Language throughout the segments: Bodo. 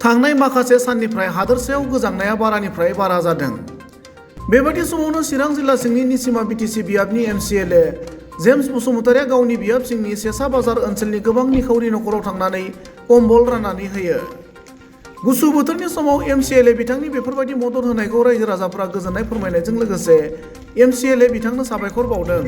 थांनाय माखासे साननिफ्राय हादोरसायाव गोजांनाया बारानिफ्राय बारा जादों। बेबादि समावनो चिरां जिल्ला सिंनि निसिमा बिटिसि बियाबनि MCLA जेम्स बसुमतारिया गावनि बियाब सिंनि सेसा बाजार ओनसोलनि गोबां निखावरि नखराव थांनानै कम्बल राननानै होयो। गुसु बोथोरनि समाव MCLA बिथांनि बेफोरबायदि मदद होनायखौ रायजो राजाफोरा गोजोननाय फोरमायनायजों लोगोसे MCLA बिथांनो साबायखर बावदों।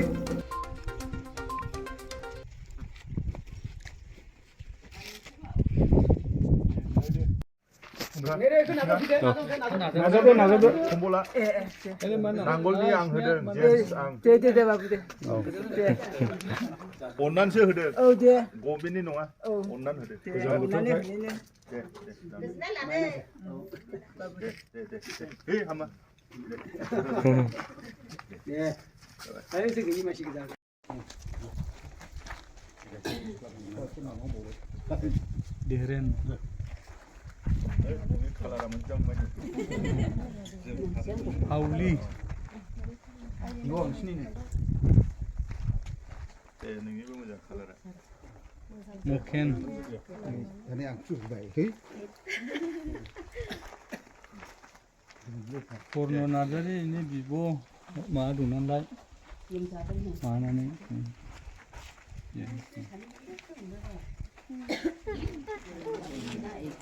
नाजादो कम्बला नांगोलनि आं होदों जेम्स आं दे बाबु दे अननानैसो होदों औ दे गभर्नमेन्टनि नङा अननानै होदों दे हामा देरेन खालारा मोजां बायदि हावलि नोंसिनि दे नोंनिबो मोजां खालारा मकेन पर्न नार्जारि ini बिब' माबा दं नालाय मानानै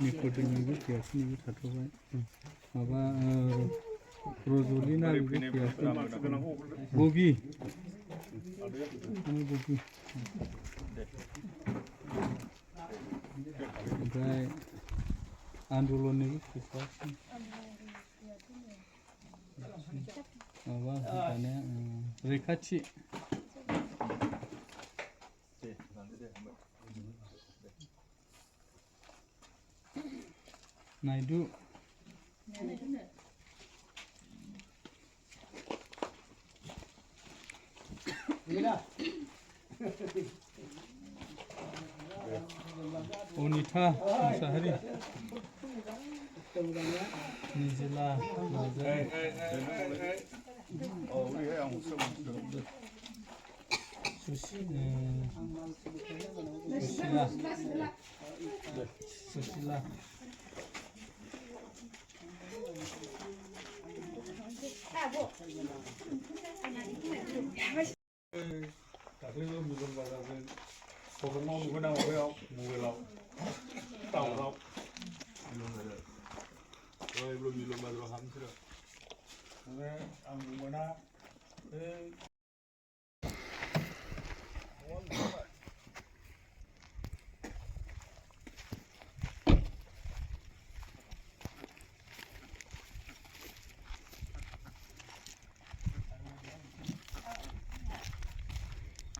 निकोदेमनिबो फैयाखैनिबो थाथ'बाय माबा रजलिना बेबो फैयाखै बबि बबि ओमफ्राय आन्दलननिबो फैथ'वाखै माबा दानिया रैखाथि नायदु अनिता मुसाहारि निजिला नार्जारि सुसिला दाख्लैबो मिलन बाजारजों प्रग्रामाव नुगोन आं माबायाव मबाइलाव टाउनाव मिलन बाजाराव हाबनोसै आं बुंबायना